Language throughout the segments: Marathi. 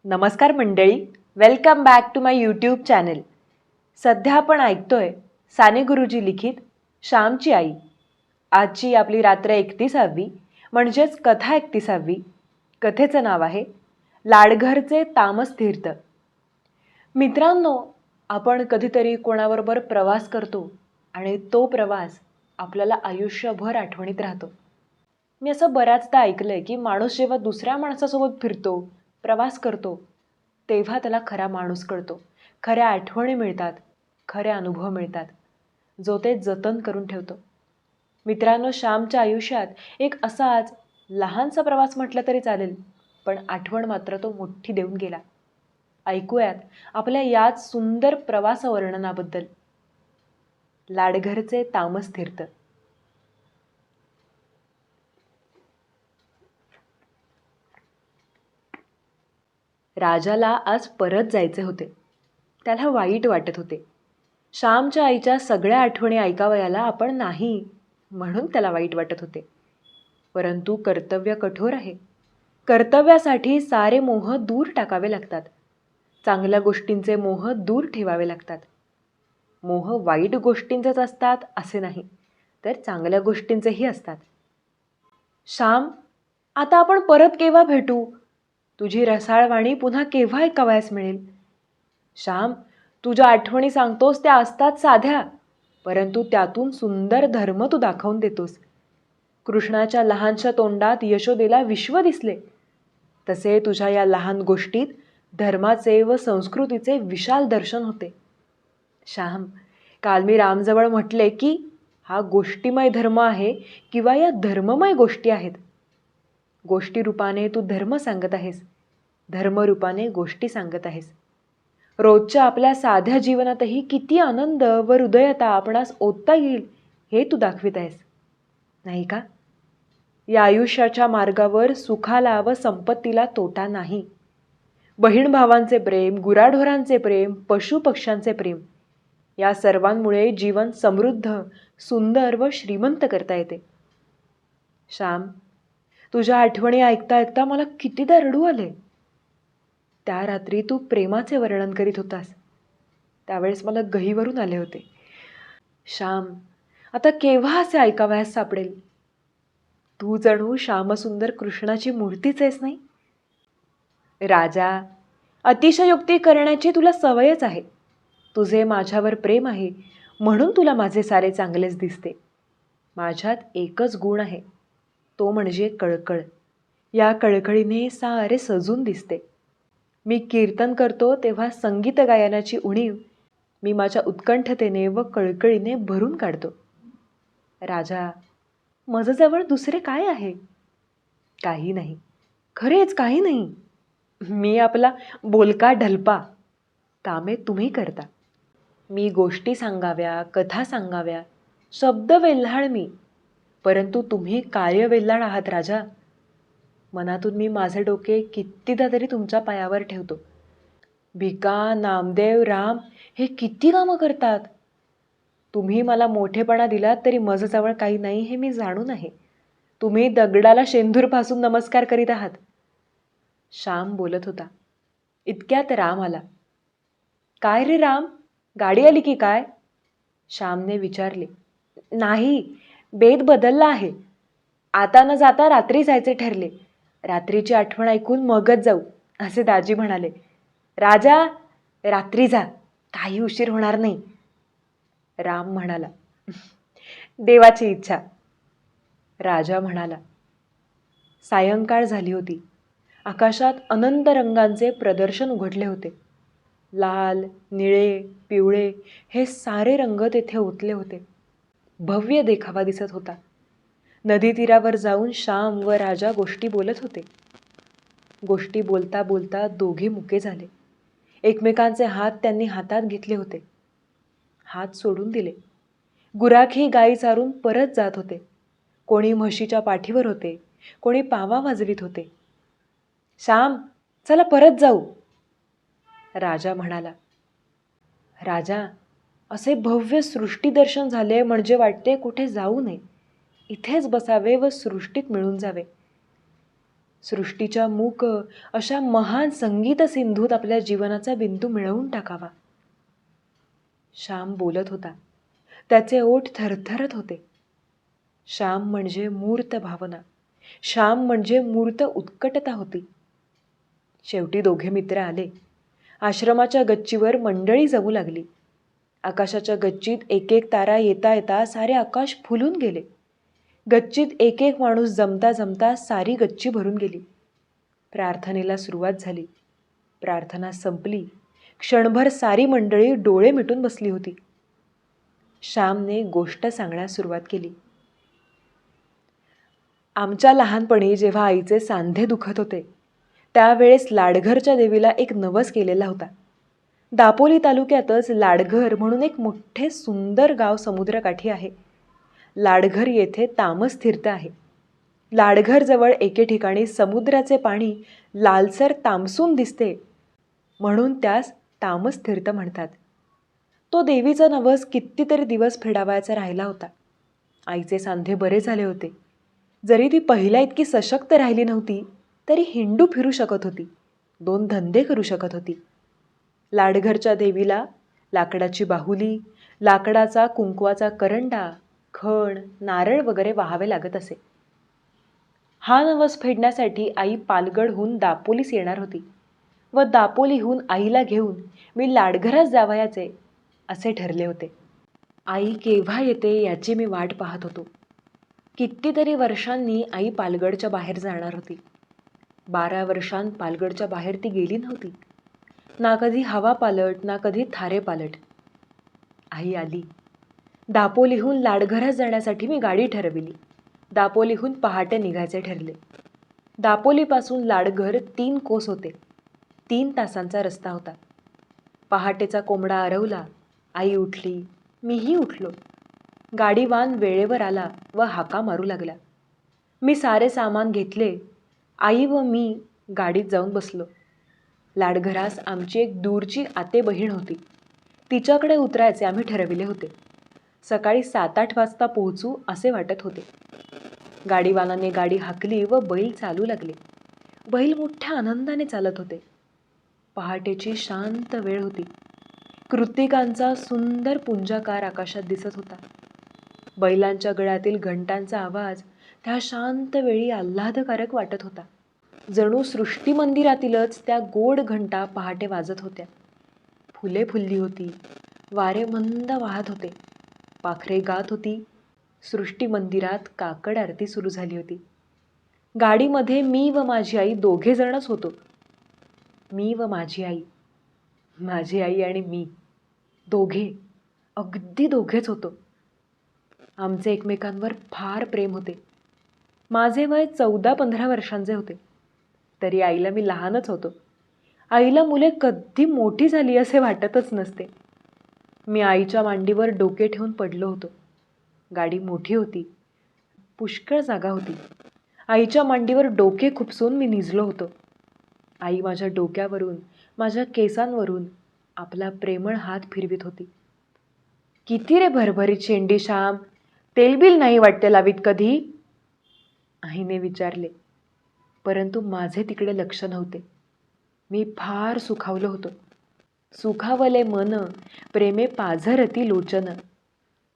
नमस्कार मंडळी, welcome back to my YouTube channel. सध्या आपण ऐकतोय साने गुरुजी लिखित श्यामची आई. आजची आपली रात्र 31वी म्हणजेच कथा 31वी. कथेचं नाव आहे लाडघरचे तामस तीर्थ. मित्रांनो, आपण कधीतरी कोणाबरोबर प्रवास करतो आणि तो प्रवास आपल्याला आयुष्यभर आठवणीत राहतो. मी असं बऱ्याचदा ऐकलंय की माणूस जेव्हा दुसऱ्या माणसासोबत फिरतो, प्रवास करतो, तेव्हा त्याला खरा माणूस कळतो, खऱ्या आठवणी मिळतात, खरे अनुभव मिळतात, जो ते जतन करून ठेवतो. मित्रांनो, श्यामच्या आयुष्यात एक असाच लहानसा प्रवास म्हटलं तरी चालेल, पण आठवण मात्र तो मोठी देऊन गेला. ऐकूयात आपल्या याच सुंदर प्रवास वर्णनाबद्दल. लाडघरचे तामस तीर्थ. राजाला आज परत जायचे होते. त्याला वाईट वाटत होते. श्यामच्या आईच्या सगळ्या आठवणी ऐकावयाला आपण नाही म्हणून त्याला वाईट वाटत होते. परंतु कर्तव्य कठोर आहे. कर्तव्यासाठी सारे मोह दूर टाकावे लागतात. चांगल्या गोष्टींचे मोह दूर ठेवावे लागतात. मोह वाईट गोष्टींचेच असतात असे नाही, तर चांगल्या गोष्टींचेही असतात. श्याम, आता आपण परत केव्हा भेटू? तुझी रसाळवाणी पुन्हा केव्हा ऐकावयास मिळेल? श्याम, तुझ्या आठवणी सांगतोस त्या असतात साध्या, परंतु त्यातून सुंदर धर्म तू दाखवून देतोस. कृष्णाच्या लहानशा तोंडात यशोदेला विश्व दिसले, तसे तुझ्या या लहान गोष्टीत धर्माचे व संस्कृतीचे विशाल दर्शन होते. श्याम, काल मी रामजवळ म्हटले की हा गोष्टीमय धर्म आहे किंवा या धर्ममय गोष्टी आहेत. गोष्टी रूपाने तू धर्म सांगत आहेस, धर्मरूपाने गोष्टी सांगत आहेस. रोजच्या आपल्या साध्या जीवनातही किती आनंद व हृदयता आपणास ओतता येईल हे तू दाखवित आहेस, नाही का? या आयुष्याच्या मार्गावर सुखाला व संपत्तीला तोटा नाही. बहीण भावांचे प्रेम, गुराढोरांचे प्रेम, पशुपक्ष्यांचे प्रेम, या सर्वांमुळे जीवन समृद्ध, सुंदर व श्रीमंत करता येते. श्याम, तुझ्या आठवणी ऐकता ऐकता मला कितीदा रडू आले. त्या रात्री तू प्रेमाचे वर्णन करीत होतास, त्यावेळेस मला गहीवरून आले होते. श्याम, आता केव्हा असे ऐकावयास सापडेल? तू जणू श्यामसुंदर कृष्णाची मूर्तीच आहेस, नाही? राजा, अतिशयोक्ती करण्याची तुला सवयच आहे. तुझे माझ्यावर प्रेम आहे म्हणून तुला माझे सारे चांगलेच दिसते. माझ्यात एकच गुण आहे, तो म्हणजे कळकळ. या कळकळीने सारे सजून दिसते. मी कीर्तन करतो तेव्हा संगीत गायनाची उणीव मी माझ्या उत्कंठतेने व कळकळीने भरून काढतो. राजा, माझ्याजवळ दुसरे काय आहे? काही नाही, खरेच काही नाही. मी आपला बोलका ढलपा, कामे तुम्ही करता. मी गोष्टी सांगाव्या, कथा सांगाव्या, शब्द वेल्हाळ मी, परंतु तुम्ही कार्य वेल्हाळ आहात राजा. मनातून मी माझे डोके कितीदा तरी तुमच्या पायावर ठेवतो. भिका, नामदेव, राम हे किती कामं करतात. तुम्ही मला मोठेपणा दिलात तरी माझ्याजवळ काही नाही हे मी जाणून आहे. तुम्ही दगडाला शेंदूर पासून नमस्कार करीत आहात. श्याम बोलत होता. इतक्यात राम आला. काय रे राम, गाडी आली की काय? श्यामने विचारले. नाही, बेत बदलला आहे. आता न जाता रात्री जायचे ठरले. रात्रीची आठवण ऐकून मगच जाऊ असे दाजी म्हणाले. राजा, रात्री जा, काही उशीर होणार नाही. राम म्हणाला. देवाची इच्छा. राजा म्हणाला. सायंकाळ झाली होती. आकाशात अनंत रंगांचे प्रदर्शन उघडले होते. लाल, निळे, पिवळे हे सारे रंग तेथे ओतले होते. भव्य देखावा दिसत होता. नदी तीरावर जाऊन श्याम व राजा गोष्टी बोलत होते. गोष्टी बोलता बोलता दोघे मुके झाले. एकमेकांचे हात त्यांनी हातात घेतले होते. हात सोडून दिले. गुराखी गाई चारून परत जात होते. कोणी म्हशीच्या पाठीवर होते, कोणी पावा वाजवीत होते. श्याम, चला परत जाऊ, राजा म्हणाला. राजा, असे भव्य सृष्टीदर्शन झाले म्हणजे वाटते कुठे जाऊ नये, इथेच बसावे व सृष्टीत मिळून जावे. सृष्टीच्या मूक अशा महान संगीत सिंधूत आपल्या जीवनाचा बिंदू मिळवून टाकावा. श्याम बोलत होता. त्याचे ओठ थरथरत होते. श्याम म्हणजे मूर्त भावना, श्याम म्हणजे मूर्त उत्कटता होती. शेवटी दोघे मित्र आले. आश्रमाच्या गच्चीवर मंडळी जमू लागली. आकाशाच्या गच्चीत एक एक तारा येता येता सारे आकाश फुलून गेले. गच्चीत एक एक माणूस जमता जमता सारी गच्ची भरून गेली. प्रार्थनेला सुरुवात झाली. प्रार्थना संपली. क्षणभर सारी मंडळी डोळे मिटून बसली होती. श्यामने गोष्ट सांगण्यास सुरुवात केली. आमच्या लहानपणी जेव्हा आईचे सांधे दुखत होते, त्यावेळेस लाडघरच्या देवीला एक नवस केलेला होता. दापोली तालुक्यातच लाडघर म्हणून एक मोठे सुंदर गाव समुद्रकाठी आहे. लाडघर येथे तामस तीर्थ आहे. लाडघरजवळ एके ठिकाणी समुद्राचे पाणी लालसर तामसून दिसते, म्हणून त्यास तामस तीर्थ म्हणतात. तो देवीचा नवस कितीतरी दिवस फेडावायचा राहिला होता. आईचे सांधे बरे झाले होते. जरी ती पहिल्या इतकी सशक्त राहिली नव्हती, तरी हिंडू फिरू शकत होती. 2 धंदे करू शकत होती. लाडघरच्या देवीला लाकडाची बाहुली, लाकडाचा कुंकवाचा करंडा, खण, नारळ वगैरे वाहावे लागत असे. हा नवस फेडण्यासाठी आई पालगडहून दापोलीस येणार होती व दापोलीहून आईला घेऊन मी लाडघरास जावयाचे असे ठरले होते. आई केव्हा येते याची मी वाट पाहत होतो. कितीतरी वर्षांनी आई पालगडच्या बाहेर जाणार होती. 12 वर्षांत पालगडच्या बाहेर ती गेली नव्हती. ना कधी हवा पालट, ना कधी थारे पालट. आई आली. दापोलीहून लाडघरास जाण्यासाठी मी गाडी ठरविली. दापोलीहून पहाटे निघायचे ठरले. दापोलीपासून लाडघर 3 कोस होते. 3 तासांचा रस्ता होता. पहाटेचा कोंबडा आरवला. आई उठली. मीही उठलो. गाडीवान वेळेवर आला व हाका मारू लागला. मी सारे सामान घेतले. आई व मी गाडीत जाऊन बसलो. लाडघरास आमची एक दूरची आते बहीण होती. तिच्याकडे उतरायचे आम्ही ठरविले होते. सकाळी 7-8 वाजता पोहोचू असे वाटत होते. गाडीवानाने गाडी हाकली व बैल चालू लागले. बैल मोठ्या आनंदाने चालत होते. पहाटेची शांत वेळ होती. कृत्तिकांचा सुंदर पुंजाकार आकाशात दिसत होता. बैलांच्या गळ्यातील घंटांचा आवाज त्या शांत वेळी आल्हादकारक वाटत होता. जणू सृष्टी मंदिरातीलच त्या गोड घंटा पहाटे वाजत होत्या. फुले फुलली होती. वारे मंद वाहत होते. पाखरे गात होती. सृष्टी मंदिरात काकड आरती सुरू झाली होती. गाडीमध्ये मी व माझी आई दोघे जणच होतो. मी व माझी आई, माझी आई आणि मी दोघे, अगदी दोघेच होतो. आमचे एकमेकांवर फार प्रेम होते. माझे वय 14-15 वर्षांचे होते. तरी आईला मी लहानच होतो. आईला मुले कधी मोठी झाली असे वाटतच नसते. मी आईच्या मांडीवर डोके ठेवून पडलो होतो. गाडी मोठी होती. पुष्कळ जागा होती. आईच्या मांडीवर डोके खुपसून मी निजलो होतो. आई माझ्या डोक्यावरून, माझ्या केसांवरून आपला प्रेमळ हात फिरवित होती. किती रे भरभरीत शेंडी श्याम, तेलबिल नाही वाटते लावीत कधी? आईने विचारले. परंतु माझे तिकडे लक्ष नव्हते. मी फार सुखावलो होतो. सुखावले मन, प्रेमे पाझरती लोचन,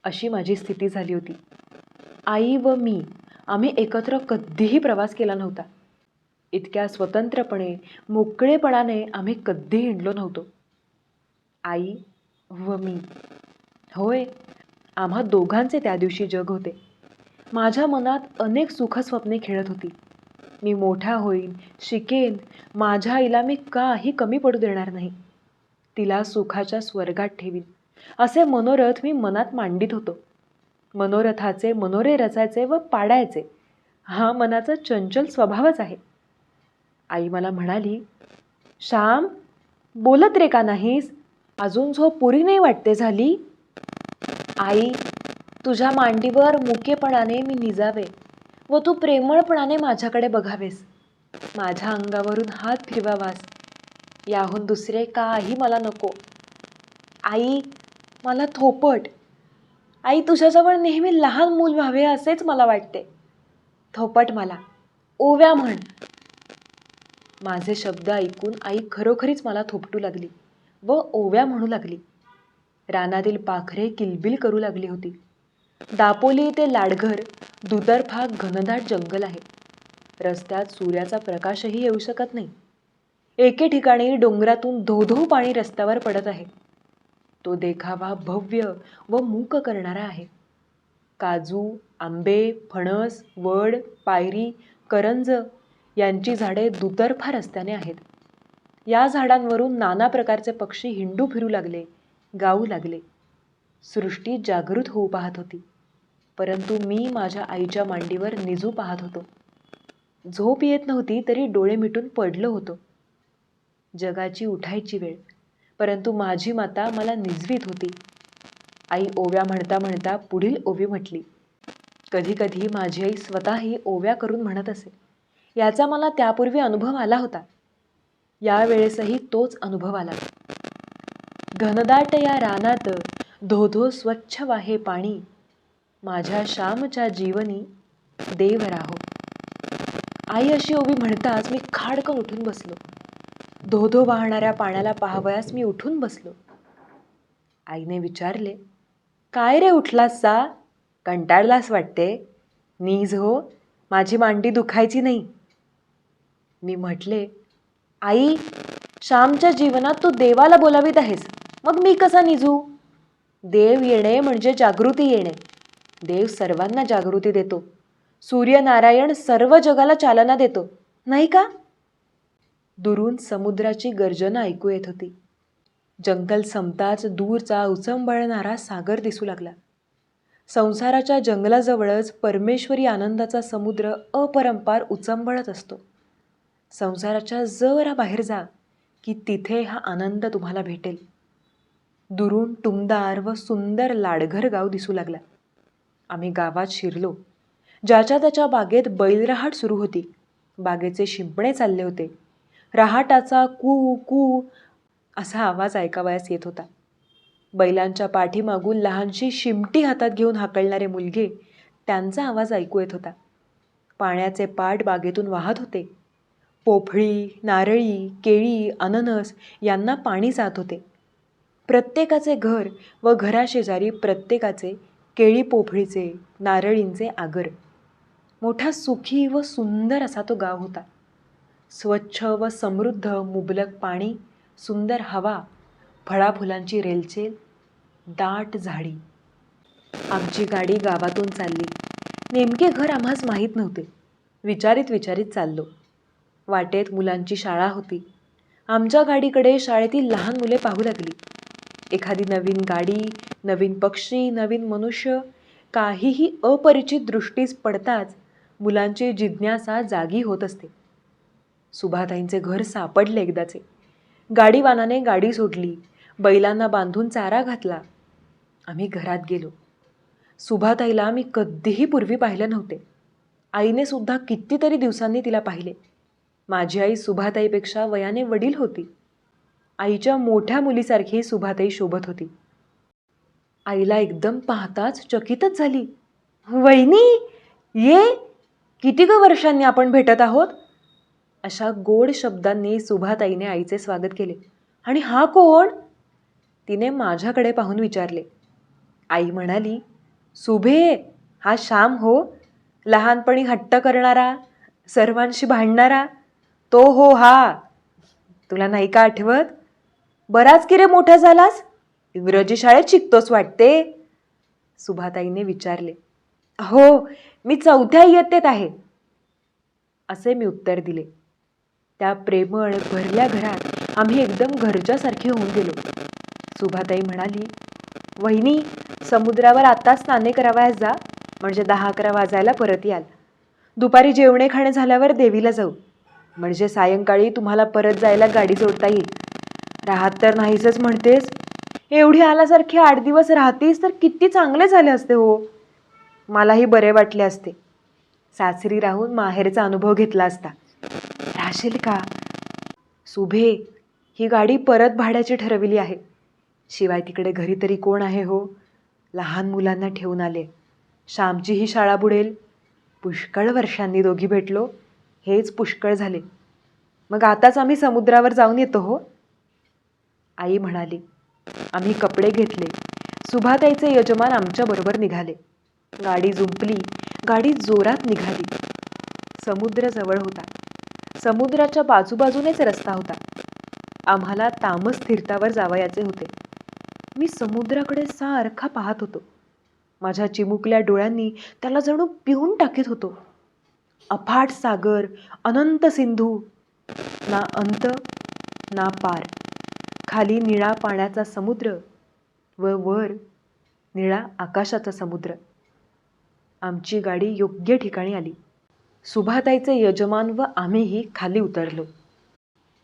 अशी माझी स्थिती झाली होती. आई व मी आम्ही एकत्र कधीही प्रवास केला नव्हता. इतक्या स्वतंत्रपणे, मोकळेपणाने आम्ही कधी हिंडलो नव्हतो. आई व मी. होय, आम्हा दोघांचे त्या दिवशी जग होते. माझ्या मनात अनेक सुखस्वप्ने खेळत होती. मी मोठा होईन, शिकेन, माझ्या आईला मी काही कमी पडू देणार नाही, तिला सुखाच्या स्वर्गात ठेवीन, असे मनोरथ मी मनात मांडित होतो. मनोरथाचे मनोरे रचायचे व पाडायचे हा मनाचा चंचल स्वभावच आहे. आई मला म्हणाली, श्याम, बोलत रे का नाहीस? अजून झोप पुरी नाही वाटते झाली? आई, तुझ्या मांडीवर मुकेपणाने मी निजावे व तू प्रेमळपणाने माझ्याकडे बघावेस, माझ्या अंगावरून हात फिरवावास, याहून दुसरे काही मला नको. आई, मला थोपट. आई, तुझ्याजवळ नेहमी लहान मूल व्हावे असेच मला वाटते. थोपट मला, ओव्या म्हण. माझे शब्द ऐकून आई खरोखरीच मला थोपटू लागली व ओव्या म्हणू लागली. रानातील पाखरे किलबिल करू लागली होती. दापोली ते लाडघर दुतर्फा घनदाट जंगल आहे. रस्त्यात सूर्याचा प्रकाशही येऊ शकत नाही. एके ठिकाणी डोंगरातून धोधो पाणी रस्त्यावर पडत आहे. तो देखावा भव्य व मूक करणारा आहे. काजू, आंबे, फणस, वड, पायरी, करंज यांची झाडे दुतर्फा रस्त्याने आहेत. या झाडांवरून नाना प्रकारचे पक्षी हिंडू फिरू लागले, गाऊ लागले. सृष्टी जागृत होऊ पाहत होती. परंतु मी माझ्या आईच्या मांडीवर निजू पाहत होतो. झोप येत नव्हती तरी डोळे मिटून पडलो होतो. जगाची उठायची वेळ, परंतु माझी माता मला निजवीत होती. आई ओव्या म्हणता म्हणता पुढील ओवी म्हटली. कधी कधी माझी आई स्वतःही ओव्या करून म्हणत असे. याचा मला त्यापूर्वी अनुभव आला होता. यावेळेसही तोच अनुभव आला. घनदाट या रानात धोधो स्वच्छ वाहे पाणी, माझ्या श्यामच्या जीवनी देव राहो. आई अशी ओवी म्हणताच मी खाडकन उठून बसलो. धोधो वाहणाऱ्या पाण्याला पाहावयास मी उठून बसलो. आईने विचारले, काय रे उठलास सा? कंटाळलास वाटते. नीज हो, माझी मांडी दुखायची नाही. मी म्हटले, आई, श्यामच्या जीवनात तू देवाला बोलावीत आहेस, मग मी कसा निजू? देव येणे म्हणजे जागृती येणे. देव सर्वांना जागृती देतो. सूर्यनारायण सर्व जगाला चालना देतो, नाही का? दुरून समुद्राची गर्जना ऐकू येत होती. जंगल संपताच दूरचा उचंबळणारा सागर दिसू लागला. संसाराच्या जंगलाजवळच परमेश्वरी आनंदाचा समुद्र अपरंपार उचंबळत असतो. संसाराच्या जरा बाहेर जा की तिथे हा आनंद तुम्हाला भेटेल. दुरून टुमदार व सुंदर लाडघर गाव दिसू लागला. आम्ही गावात शिरलो. ज्याच्या त्याच्या बागेत बैलरहाट सुरू होती. बागेचे शिंपणे चालले होते. रहाटाचा कू कू असा आवाज ऐकावयास येत होता. बैलांच्या पाठीमागून लहानशी शिमटी हातात घेऊन हाकलणारे मुलगे, त्यांचा आवाज ऐकू येत होता. पाण्याचे पाट बागेतून वाहत होते. पोफळी, नारळी, केळी, अननस यांना पाणी जात होते. प्रत्येकाचे घर व घराशेजारी प्रत्येकाचे केळी पोफळीचे, नारळींचे आगर. मोठा सुखी व सुंदर असा तो गाव होता. स्वच्छ व समृद्ध मुबलक पाणी, सुंदर हवा, फळाफुलांची रेलचेल, दाट झाडी. आमची गाडी गावातून चालली. नेमके घर आम्हास माहीत नव्हते. विचारित विचारित चाललो. वाटेत मुलांची शाळा होती. आमच्या गाडीकडे शाळेतील लहान मुले पाहू लागली. एखादी नवीन गाडी, नवीन पक्षी, नवीन मनुष्य, काहीही अपरिचित दृष्टीस पडताच मुलांची जिज्ञासा जागी होत असते. सुभाताईंचे घर सापडले एकदाचे. गाडीवानाने गाडी सोडली. बैलांना बांधून चारा घातला. आम्ही घरात गेलो. सुभाताईला मी कधीही पूर्वी पाहिलं नव्हते. आईने सुद्धा कितीतरी दिवसांनी तिला पाहिले. माझी आई सुभाताईपेक्षा वयाने वडील होती. आईच्या मोठ्या मुलीसारखी सुभाताई शोभत होती. आईला एकदम पाहताच चकितच झाली. वहिनी, ये, किती ग वर्षांनी आपण भेटत आहोत? अशा गोड शब्दांनी सुभाताईने आईचे स्वागत केले. आणि हा कोण? तिने माझ्याकडे पाहून विचारले. आई म्हणाली, सुभे, हा श्याम हो, लहानपणी हट्ट करणारा, सर्वांशी भांडणारा, तो हो हा. तुला नाही का आठवत? बराच की रे मोठा झालास, इंग्रजी शाळेत शिकतोस वाटते. सुभाताईने विचारले. हो, मी 4थ्या इयत्तेत आहे, असे मी उत्तर दिले. त्या प्रेमळ भरल्या घरात आम्ही एकदम घरच्यासारखे होऊन गेलो. सुभाताई म्हणाली, वहिनी, समुद्रावर आत्ताच स्नाने करावयास जा, म्हणजे 10-11 वाजायला परत याल. दुपारी जेवणे खाणे झाल्यावर देवीला जाऊ, म्हणजे सायंकाळी तुम्हाला परत जायला गाडी जोडता येईल. राहत तर नाहीसच म्हणतेस. एवढी आल्यासारखी 8 दिवस राहतीस तर किती चांगले झाले असते हो. मलाही बरे वाटले असते. सासरी राहून माहेरचा अनुभव घेतला असता. राहशील का? सुभे, ही गाडी परत भाड्याची ठरविली आहे. शिवाय तिकडे घरी तरी कोण आहे हो? लहान मुलांना ठेवून आले. श्यामची ही शाळा बुडेल. पुष्कळ वर्षांनी दोघी भेटलो, हेच पुष्कळ झाले. मग आताच आम्ही समुद्रावर जाऊन येतो हो. आई म्हणाली. आम्ही कपडे घेतले. सुभाताईचे यजमान आमच्याबरोबर निघाले. गाडी जुंपली. गाडी जोरात निघाली. समुद्र जवळ होता. समुद्राच्या बाजूबाजूनेच रस्ता होता. आम्हाला तामस तीर्थावर जावयाचे होते. मी समुद्राकडे सारखा पाहत होतो. माझ्या चिमुकल्या डोळ्यांनी त्याला जणू पिऊन टाकीत होतो. अफाट सागर, अनंत सिंधू, ना अंत ना पार. खाली निळा पाण्याचा समुद्र व वर निळा आकाशाचा समुद्र. आमची गाडी योग्य ठिकाणी आली. सुभाताईचे यजमान व आम्हीही खाली उतरलो.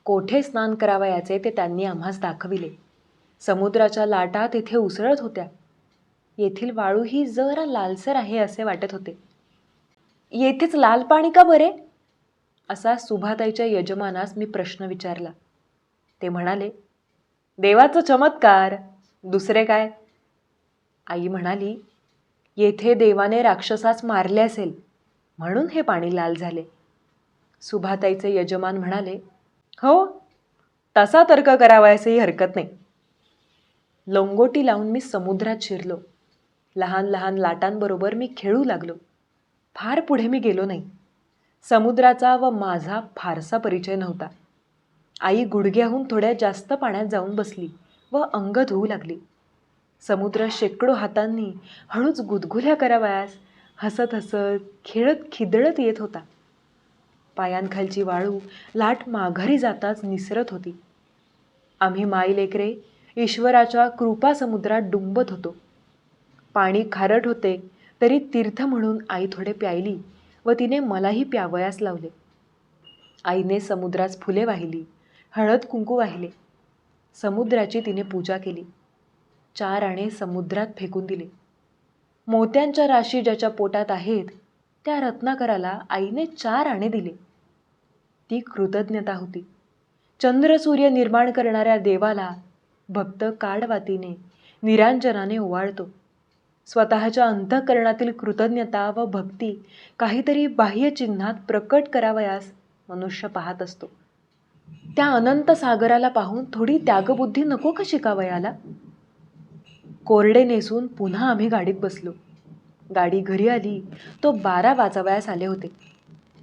कोठे स्नान करावयाचे ते त्यांनी आम्हास दाखविले. समुद्राच्या लाटा तेथे उसळत होत्या. येथील वाळूही जरा लालसर आहे असे वाटत होते. येथेच लाल पाणी का बरे? असा सुभाताईच्या यजमानास मी प्रश्न विचारला. ते म्हणाले, देवाचा चमत्कार, दुसरे काय? आई म्हणाली, येथे देवाने राक्षसास मारले असेल म्हणून हे पाणी लाल झाले. सुभाताईचे यजमान म्हणाले, हो, तसा तर्क करावयासही हरकत नाही. लंगोटी लावून मी समुद्रात शिरलो. लहान लहान लाटांबरोबर मी खेळू लागलो. फार पुढे मी गेलो नाही. समुद्राचा व माझा फारसा परिचय नव्हता. आई गुडघ्याहून थोड्या जास्त पाण्यात जाऊन बसली व अंग धुवू लागली. समुद्र शेकडो हातांनी हळूच गुदगुल्या करावयास हसत हसत खेळत खिदळत येत होता. पायांखालची वाळू लाट माघारी जाताच निसरत होती. आम्ही माईलेकरे ईश्वराच्या कृपा समुद्रात डुंबत होतो. पाणी खारट होते तरी तीर्थ म्हणून आई थोडे प्यायली व तिने मलाही प्यावयास लावले. आईने समुद्रास फुले वाहिली, हळद कुंकू वाहिले. समुद्राची तिने पूजा केली. 4 आणे समुद्रात फेकून दिले. मोत्यांच्या राशी ज्याच्या पोटात आहेत त्या रत्नाकराला आईने 4 आणे दिले. ती कृतज्ञता होती. चंद्र सूर्य निर्माण करणाऱ्या देवाला भक्त काडवातीने निरांजनाने ओवाळतो. स्वतःच्या अंतःकरणातील कृतज्ञता व भक्ती काहीतरी बाह्य चिन्हात प्रकट करावयास मनुष्य पाहत असतो. त्या अनंत सागराला पाहून थोडी त्यागबुद्धी नको का शिकावयाला? कोरडे नेसून पुन्हा आम्ही गाडीत बसलो. गाडी घरी आली तो 12 वाजवयास आले होते.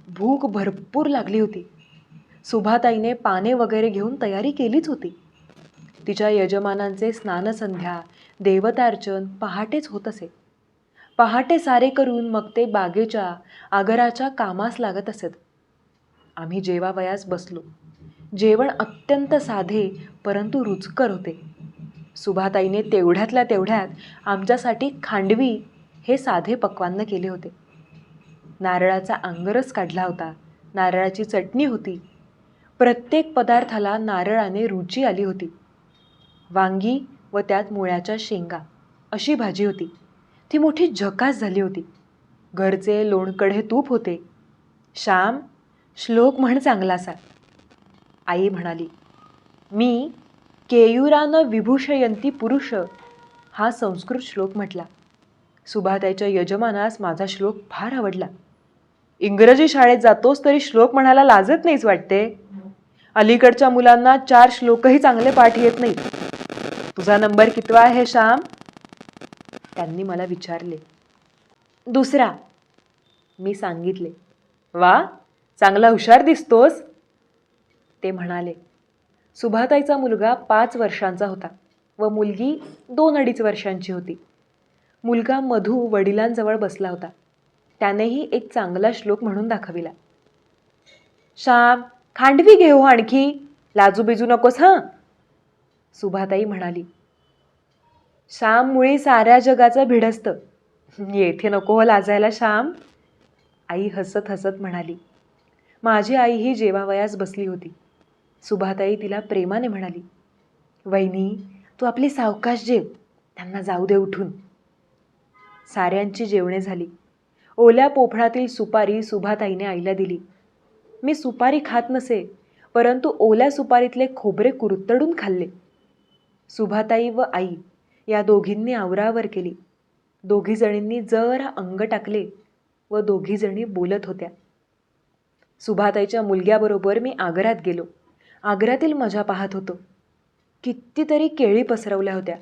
भूक भरपूर लागली होती. सुभाताईने पाने वगैरे घेऊन तयारी केलीच होती. तिच्या यजमानांचे स्नानसंध्या, देवतार्चन पहाटेच होत असे. पहाटे सारे करून मग ते बागेच्या आगराच्या कामास लागत असत. आम्ही जेवावयास बसलो. जेवण अत्यंत साधे परंतु रुचकर होते. सुभाताईने तेवढ्यातल्या तेवढ्यात आमच्यासाठी खांडवी हे साधे पक्वान्न केले होते. नारळाचा आंगरस काढला होता. नारळाची चटणी होती. प्रत्येक पदार्थाला नारळाने रुची आली होती. वांगी व त्यात मुळ्याच्या शेंगा अशी भाजी होती. ती मोठी झकास झाली होती. घरचे लोणकढे तूप होते. श्याम, श्लोक म्हण चांगलासा. आई म्हणाली, मी केयुरान विभूषयंती पुरुष हा संस्कृत श्लोक म्हटला. सुभाताईच्या यजमानास माझा श्लोक फार आवडला. इंग्रजी शाळेत जातोस तरी श्लोक म्हणायला लाजत नाहीच वाटते. अलीकडच्या मुलांना 4 श्लोकही चांगले पाठ येत नाहीत. तुझा नंबर कितवा आहे श्याम? त्यांनी मला विचारले. 2रा, मी सांगितले. वा, चांगला हुशार दिसतोस. ते म्हणाले. सुभाताईचा मुलगा 5 वर्षांचा होता व मुलगी 2-2.5 वर्षांची होती. मुलगा मधू वडिलांजवळ बसला होता. त्यानेही एक चांगला श्लोक म्हणून दाखविला. श्याम, खांडवी घे हो आणखी, लाजू बिजू नकोस हां. सुभाताई म्हणाली. श्याम मुळी साऱ्या जगाचं भिडस्त, येथे नको हो लाजायला श्याम. आई हसत हसत म्हणाली. माझी आई ही जेवावयास बसली होती. सुभाताई तिला प्रेमाने म्हणाली, वहिनी, तू आपली सावकाश जेव, त्यांना जाऊ दे उठून. साऱ्यांची जेवणे झाली. ओल्या पोफळातील सुपारी सुभाताईने आईला दिली. मी सुपारी खात नसे, परंतु ओल्या सुपारीतले खोबरे कुरतडून खाल्ले. सुभाताई व आई या दोघींनी आवरावर केली. दोघी जणींनी जरा अंग टाकले व दोघी जणी बोलत होत्या. सुभाताईच्या मुलग्याबरोबर मी आग्र्यात गेलो. आग्र्यातील मजा पाहत होतो. कितीतरी केळी पसरवल्या होत्या.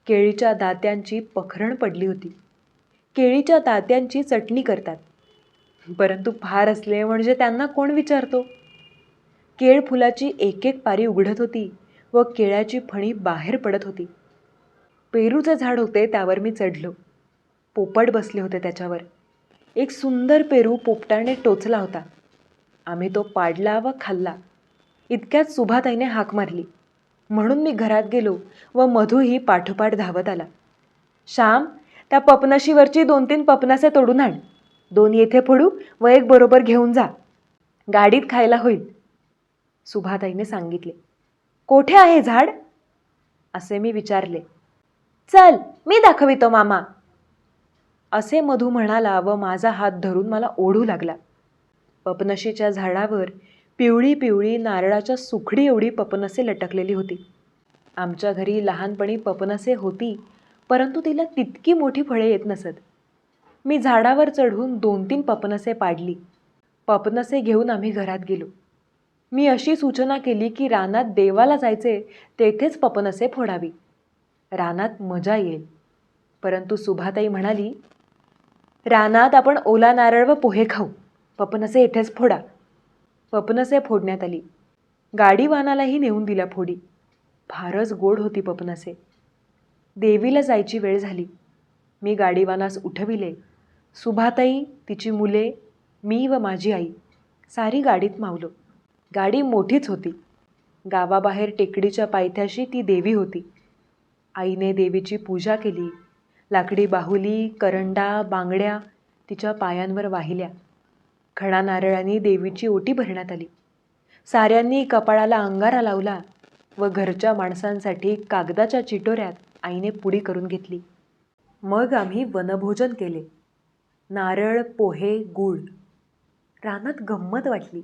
केळीच्या दात्यांची पखरण पडली होती. केळीच्या दात्यांची चटणी करतात, परंतु फार असले म्हणजे त्यांना कोण विचारतो. केळ फुलाची एक एक पारी उघडत होती व केळ्याची फणी बाहेर पडत होती. पेरूचे झाड होते, त्यावर मी चढलो. पोपट बसले होते त्याच्यावर. एक सुंदर पेरू पोपटाने टोचला होता. आम्ही तो पाडला व खाल्ला. इतक्यात सुभाताईने हाक मारली, म्हणून मी घरात गेलो व मधूही पाठोपाठ धावत आला. श्याम, त्या पपनशीवरची 2-3 पपनासे तोडून आण. 2 येथे फोडू व 1 बरोबर घेऊन जा. गाडीत खायला होईल. सुभाताईने सांगितले. कोठे आहे झाड? असे मी विचारले. चल, मी दाखवितो मामा, असे मधू म्हणाला व माझा हात धरून मला ओढू लागला. पपनशीच्या झाडावर पिवळी पिवळी नारळाच्या सुखडी एवढी पपनसे लटकलेली होती. आमच्या घरी लहानपणी पपनसे होती, परंतु तिला तितकी मोठी फळे येत नसत. मी झाडावर चढून 2-3 पपनसे पाडली. पपनसे घेऊन आम्ही घरात गेलो. मी अशी सूचना केली की रानात देवाला जायचे, तेथेच पपनसे फोडावी. रानात मजा येईल. परंतु सुभाताई म्हणाली, रानात आपण ओला नारळ व पोहे खाऊ, पपनसे येथेच फोडा. पपनसे फोडण्यात आली. गाडीवानालाही नेऊन दिल्या फोडी. फारच गोड होती पपनसे. देवीला जायची वेळ झाली. मी गाडीवानास उठविले. सुभाताई, तिची मुले, मी व माझी आई सारी गाडीत मावलो. गाडी मोठीच होती. गावाबाहेर टेकडीच्या पायथ्याशी ती देवी होती. आईने देवीची पूजा केली. लाकडी बाहुली, करंडा, बांगड्या तिच्या पायांवर वाहिल्या. खणा नारळांनी देवीची ओटी भरण्यात आली. साऱ्यांनी कपाळाला अंगारा लावला व घरच्या माणसांसाठी कागदाच्या चिटोऱ्यात आईने पुडी करून घेतली. मग आम्ही वनभोजन केले. नारळ, पोहे, गूळ. रानात गंमत वाटली.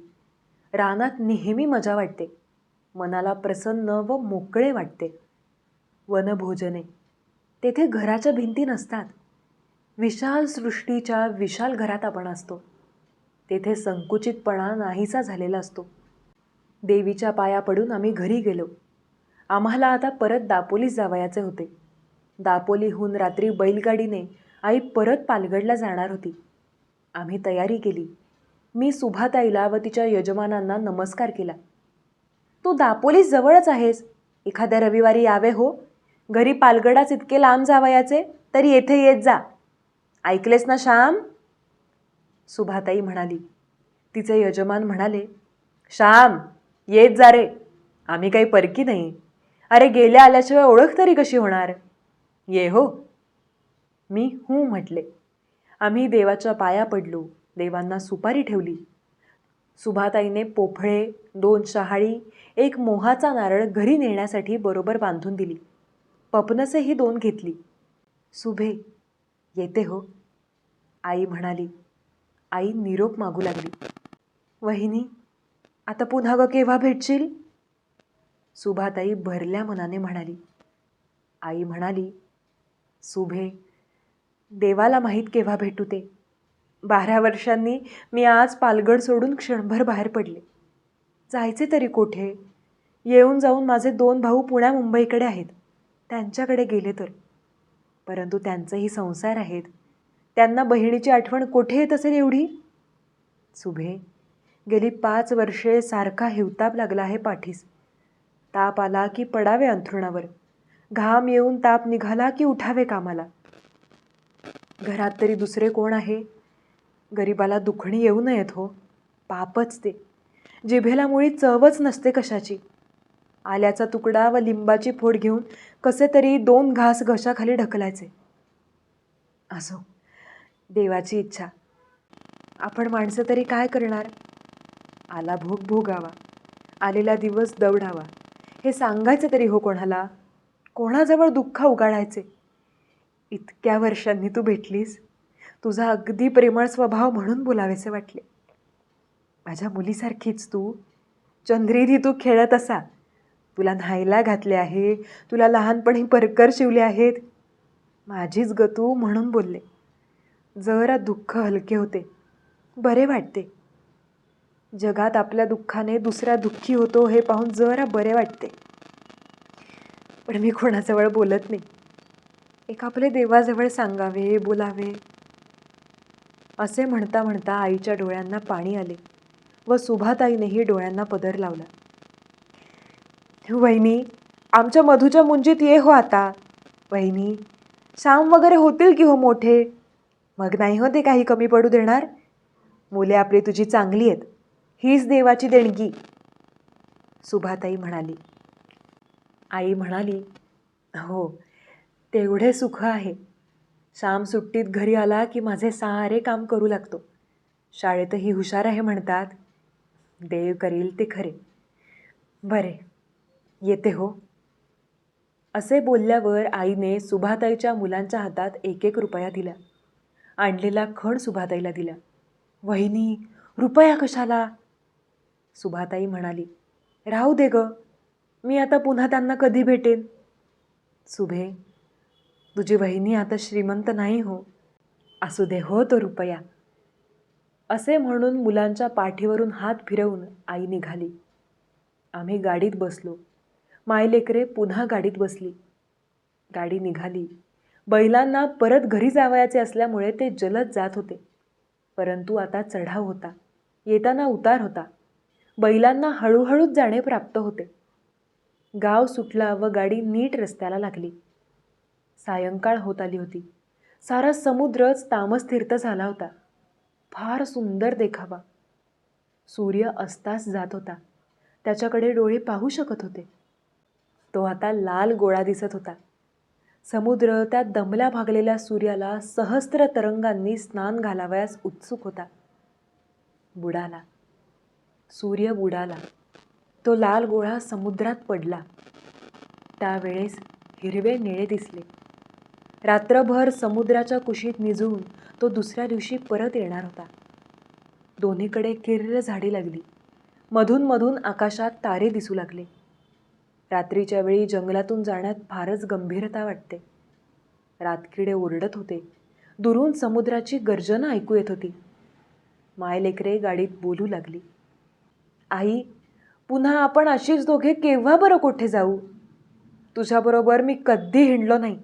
रानात नेहमी मजा वाटते. मनाला प्रसन्न व मोकळे वाटते. वनभोजने. तेथे घराच्या भिंती नसतात. विशाल सृष्टीच्या विशाल घरात आपण असतो. तेथे संकुचितपणा नाहीसा झालेला असतो. देवीच्या पाया पडून आम्ही घरी गेलो. आम्हाला आता परत दापोलीस जावयाचे होते. दापोलीहून रात्री बैलगाडीने आई परत पालगडला जाणार होती. आम्ही तयारी केली. मी सुभाताईला व तिच्या यजमानांना नमस्कार केला. तू दापोलीस जवळच आहेस, एखाद्या रविवारी यावे हो. घरी पालगडाच इतके लांब जावयाचे, तरी येथे येत जा. ऐकलेस ना श्याम? सुभाताई म्हणाली. तिचे यजमान म्हणाले, श्याम, येत जा रे, आम्ही काही परकी नाही. अरे गेल्या आल्याशिवाय ओळख तरी कशी होणार? ये हो. मी हू म्हटले. आम्ही देवाच्या पाया पडलो. देवांना सुपारी ठेवली. सुभाताईने पोफळे, 2 शहाळी, 1 मोहाचा नारळ घरी नेण्यासाठी बरोबर बांधून दिली. पपनसेही 2 घेतली. सुभे, येते हो, आई म्हणाली. आई निरोप मागू लागली. वहिनी, आता पुन्हा ग केव्हा भेटशील? सुभाताई भरल्या मनाने म्हणाली. आई म्हणाली, सुभे, देवाला माहीत केव्हा भेटू ते. 12 वर्षांनी मी आज पालगड सोडून क्षणभर बाहेर पडले. जायचे तरी कोठे? येऊन जाऊन माझे 2 भाऊ पुण्या मुंबईकडे आहेत, त्यांच्याकडे गेले तर. परंतु त्यांचेही संसार आहेत. त्यांना बहिणीची आठवण कोठे येत असेल एवढी? सुभे, गेली 5 वर्षे सारखा हिवताप लागला आहे पाठीस. ताप आला की पडावे अंथरुणावर. घाम येऊन ताप निघाला की उठावे कामाला. घरात तरी दुसरे कोण आहे? गरिबाला दुखणी येऊ नयेत हो, पापच ते. जिभेला मुळी चवच नसते कशाची. आल्याचा तुकडा व लिंबाची फोड घेऊन कसे तरी 2 घास घशाखाली ढकलायचे. असो, देवाची इच्छा. आपण माणसं तरी काय करणार? आला भोग भोगावा, आलेला दिवस दवडावा, हे सांगायचे तरी हो कोणाला? कोणाजवळ दुःख उगाळायचे? इतक्या वर्षांनी तू भेटलीस, तुझा अगदी प्रेमळ स्वभाव म्हणून बोलावेसे वाटले. माझ्या मुलीसारखीच तू. चंद्रीधी तू खेळत असा. तुला न्हायला घातले आहे, तुला लहानपणी परकर शिवले आहेत. माझीच ग तू म्हणून बोलले. जरा दुःख हलके होते, बरे वाटते. जगात आपल्या दुःखाने दुसरा दुःखी होतो हे पाहून जरा बरे वाटते. पण मी कोणाजवळ बोलत नाही. एक आपले देवाजवळ सांगावे, बोलावे. असे म्हणता म्हणता आईच्या डोळ्यांना पाणी आले व सुभाताईनेही डोळ्यांना पदर लावला. वहिनी, आमच्या मधूच्या मुंजीत ये हो आता. वहिनी, श्याम वगैरे होतील की हो मोठे. मग नाही हो ते काही कमी पडू देणार. मुले आपली तुझी चांगली आहेत. हीच देवाची देणगी. सुभाताई म्हणाली. आई म्हणाली, हो, तेवढे सुख आहे. श्याम सुट्टीत घरी आला की माझे सारे काम करू लागतो. शाळेतही हुशार आहे म्हणतात. देव करील ते खरे. बरे, येते हो. असे बोलल्यावर आईने सुभाताईच्या मुलांच्या हातात 1-1 रुपया दिला. आणलेला खण सुभाताईला दिला. वहिनी, रुपया कशाला? सुभाताई म्हणाली, राहू दे ग, मी आता पुन्हा त्यांना कधी भेटेन. सुभे, तुझी वहिनी आता श्रीमंत नाही हो. असू दे हो तो रुपया. असे म्हणून मुलांच्या पाठीवरून हात फिरवून आई निघाली. आम्ही गाडीत बसलो. मायलेकरे पुन्हा गाडीत बसली. गाडी निघाली. बैलांना परत घरी जावयाचे असल्यामुळे ते जलद जात होते. परंतु आता चढाव होता. येताना उतार होता. बैलांना हळूहळूच जाणे प्राप्त होते. गाव सुटला व गाडी नीट रस्त्याला लागली. सायंकाळ होत आली होती. सारा समुद्रच तामस्थिरत झाला होता. फार सुंदर देखावा. सूर्य अस्तास जात होता. त्याच्याकडे डोळे पाहू शकत होते. तो आता लाल गोळा दिसत होता. समुद्र त्या दमल्या भागलेल्या सूर्याला सहस्त्र तरंगांनी स्नान घालावयास उत्सुक होता. बुडाला. सूर्य बुडाला. तो लाल गोळा समुद्रात पडला. त्यावेळेस हिरवे निळे दिसले. रात्रभर समुद्राच्या कुशीत निजून तो दुसऱ्या दिवशी परत येणार होता. दोन्हीकडे किर्र झाडी लागली. मधून मधून आकाशात तारे दिसू लागले. रात्रीच्या वेळी जंगलातून जाण्यात फारच गंभीरता वाटते. रातकिडे ओरडत होते. दुरून समुद्राची गर्जना ऐकू येत होती. मायलेकरे गाडीत बोलू लागली. आई, पुन्हा आपण अशीच दोघे केव्हा बरं कोठे जाऊ? तुझ्याबरोबर मी कधी हिंडलो नाही.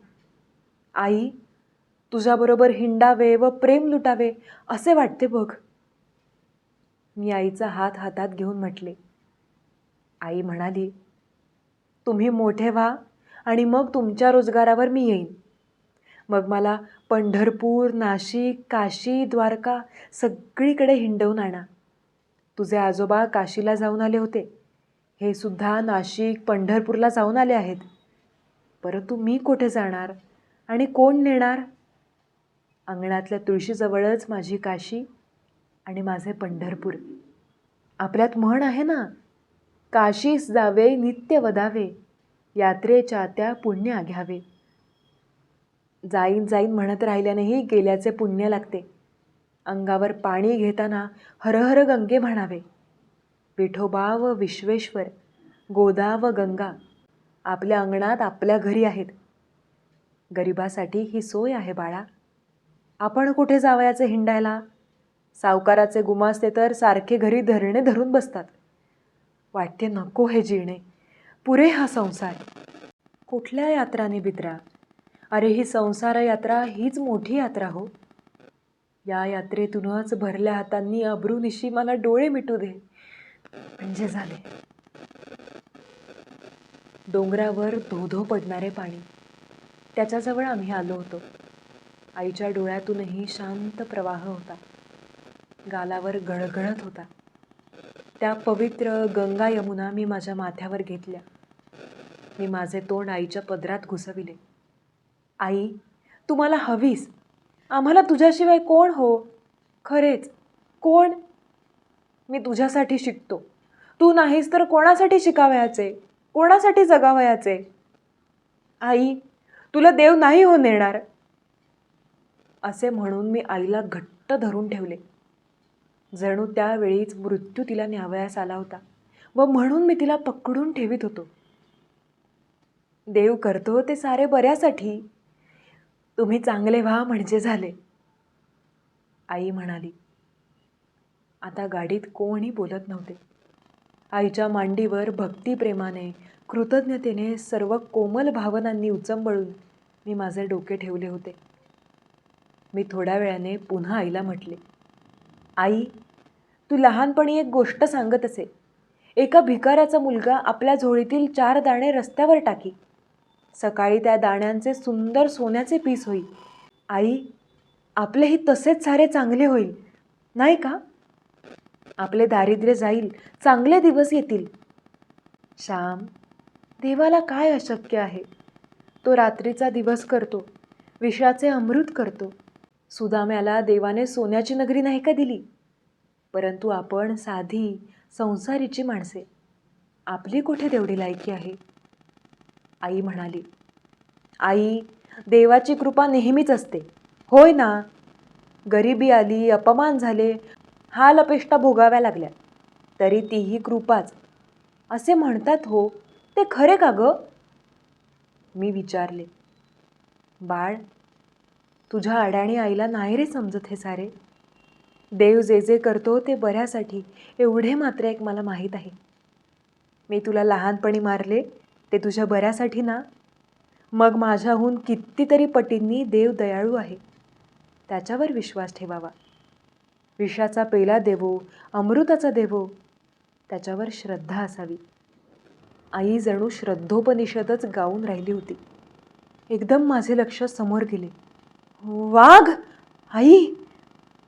आई, तुझ्याबरोबर हिंडावे व प्रेम लुटावे असे वाटते बघ. मी आईचा हात हातात घेऊन म्हटले. आई म्हणाली, तुम्ही मोठे व्हा आणि मग तुमच्या रोजगारावर मी येईन. मग मला पंढरपूर, नाशिक, काशी, द्वारका सगळीकडे हिंडवून आणा. तुझे आजोबा काशीला जाऊन आले होते. हे सुद्धा नाशिक, पंढरपूरला जाऊन आले आहेत. परंतु मी कुठे जाणार आणि कोण नेणार? अंगणातल्या तुळशीजवळच माझी काशी आणि माझे पंढरपूर. आपल्यात म्हण आहे ना, काशीस जावे नित्य वदावे, यात्रेच्या त्या पुण्य घ्यावे. जाईन जाईन म्हणत राहिल्यानेही गेल्याचे पुण्य लागते. अंगावर पाणी घेताना हर हर गंगे म्हणावे. विठोबा व विश्वेश्वर, गोदा व गंगा आपल्या अंगणात आपल्या घरी आहेत. गरिबासाठी ही सोय आहे बाळा. आपण कुठे जावयाचे हिंडायला? सावकाराचे गुमास्ते तर सारखे घरी धरणे धरून बसतात. वाटते नको हे जिणे, पुरे हा संसार. कुठल्या यात्राने बित्रा? अरे ही संसार यात्रा हीच मोठी यात्रा हो. या यात्रेतूनच भरल्या हातांनी अब्रूनिशी मला डोळे मिटू दे म्हणजे झाले. डोंगरावर धोधो पडणारे पाणी, त्याच्याजवळ आम्ही आलो होतो. आईच्या डोळ्यातूनही शांत प्रवाह होता. गालावर गळगळत होता. त्या पवित्र गंगा यमुना मी माझ्या माथ्यावर घेतल्या. मी माझे तोंड आईच्या पदरात घुसविले. आई, तू मला हवीस. आम्हाला तुझ्याशिवाय कोण हो? खरेच कोण? मी तुझ्यासाठी शिकतो. तू नाहीस तर कोणासाठी शिकावयाचे? कोणासाठी जगावयाचे? आई, तुला देव नाही हो नेणार. असे म्हणून मी आईला घट्ट धरून ठेवले. जणू त्यावेळीच मृत्यू तिला न्यावयास आला होता व म्हणून मी तिला पकडून ठेवीत होतो. देव करतो ते सारे बऱ्यासाठी. तुम्ही चांगले व्हा म्हणजे झाले. आई म्हणाली. आता गाडीत कोणी बोलत नव्हते. आईच्या मांडीवर भक्तिप्रेमाने, कृतज्ञतेने, सर्व कोमल भावनांनी उचंबळून मी माझे डोके ठेवले होते. मी थोड्या वेळाने पुन्हा आईला म्हटले, आई, तू लहानपणी एक गोष्ट सांगत असे. एका भिकाऱ्याचा मुलगा आपल्या झोळीतील 4 दाणे रस्त्यावर टाकी. सकाळी त्या दाण्यांचे सुंदर सोन्याचे पीस होईल. आई, आपलेही तसेच सारे चांगले होईल, नाही का? आपले दारिद्र्य जाईल, चांगले दिवस येतील. श्याम, देवाला काय अशक्य आहे? तो रात्रीचा दिवस करतो, विषाचे अमृत करतो. सुदाम्याला देवाने सोन्याची नगरी नाही का दिली? परंतु आपण साधी संसारीची माणसे, आपली कुठे तेवढी लायकी आहे? आई म्हणाली, आई, देवाची कृपा नेहमीच असते, होय ना? गरिबी आली, अपमान झाले, हाल अपेष्टा भोगाव्या लागल्या, तरी तीही कृपाच असे म्हणतात हो, ते खरे का ग? मी विचारले, बाळ, तुझ्या अडाणी आईला नाही रे समजत हे सारे. देव जे जे करतो ते बऱ्यासाठी, एवढे मात्र एक मला माहीत आहे. मी तुला लहानपणी मारले ते तुझ्या बऱ्यासाठी ना? मग माझ्याहून कितीतरी पटींनी देव दयाळू आहे, त्याच्यावर विश्वास ठेवावा. विषाचा पेला देवो, अमृताचा देवो, त्याच्यावर श्रद्धा असावी. आई जणू श्रद्धोपनिषदच गाऊन राहिली होती. एकदम माझे लक्ष समोर गेले. वाघ, आई,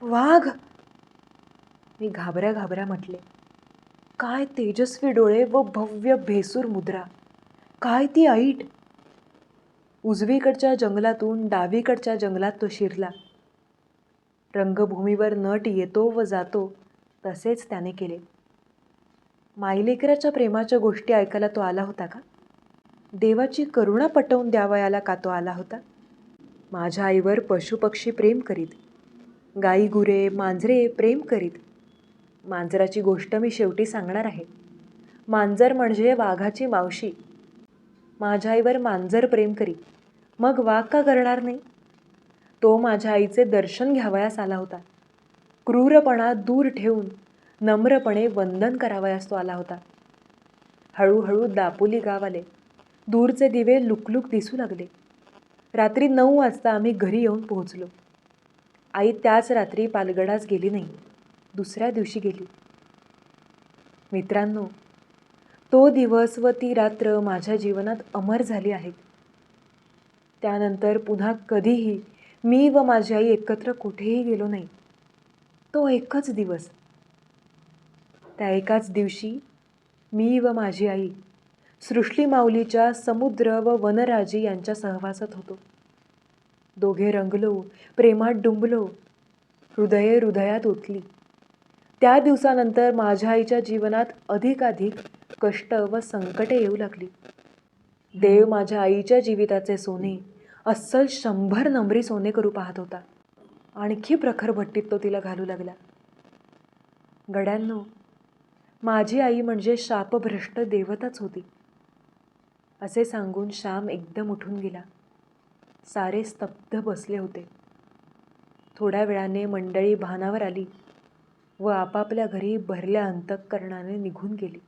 वाघ! मी घाबऱ्या घाबऱ्या म्हटले. काय तेजस्वी डोळे व भव्य भेसूर मुद्रा, काय ती ऐट! उजवीकडच्या जंगलातून डावीकडच्या जंगलात तो शिरला. रंगभूमीवर नट येतो व जातो तसेच त्याने केले. माईलेकराच्या प्रेमाच्या गोष्टी ऐकायला तो आला होता का? देवाची करुणा पटवून द्यावयाला का तो आला होता? माझ्या आईवर पशुपक्षी प्रेम करीत, गाई गुरे मांजरे प्रेम करीत. मांजराची गोष्ट मी शेवटी सांगणार आहे. मांजर म्हणजे वाघाची मावशी. माझ्या आईवर मांजर प्रेम करी, मग वाघ का करणार नाही? तो माझ्या आईचे दर्शन घ्यावयास आला होता. क्रूरपणा दूर ठेवून नम्रपणे वंदन करावयास तो आला होता. हळूहळू दापोली गाव आले. दूरचे दिवे लुकलुक दिसू लागले. रात्री 9 वाजता आम्ही घरी येऊन पोहोचलो. आई त्याच रात्री पालगडास गेली नाही, दुसऱ्या दिवशी गेली. मित्रांनो, तो दिवस व ती रात्र माझ्या जीवनात अमर झाली आहेत. त्यानंतर पुन्हा कधीही मी व माझी आई एकत्र कुठेही गेलो नाही. तो एकच दिवस. त्या एकाच दिवशी मी व माझी आई सृष्टी माऊलीच्या समुद्र व वनराजी यांच्या सहवासात होतो. दोघे रंगलो, प्रेमात डुंबलो, हृदये हृदयात ओतली. त्या दिवसानंतर माझ्या आईच्या जीवनात अधिकाधिक कष्ट व संकटे येऊ लागली. देव माझ्या आईच्या जीविताचे सोने अस्सल 100 नंबरी सोने करू पाहत होता. आणखी प्रखर भट्टीत तो तिला घालू लागला. गड्यांनो, माझी आई म्हणजे शापभ्रष्ट देवताच होती. असे सांगून श्याम एकदम उठून गेला. सारे स्तब्ध बसले होते. थोड्या वेळाने मंडळी भानावर आली व आपापल्या घरी भरल्या अंतःकरणाने निघून गेली.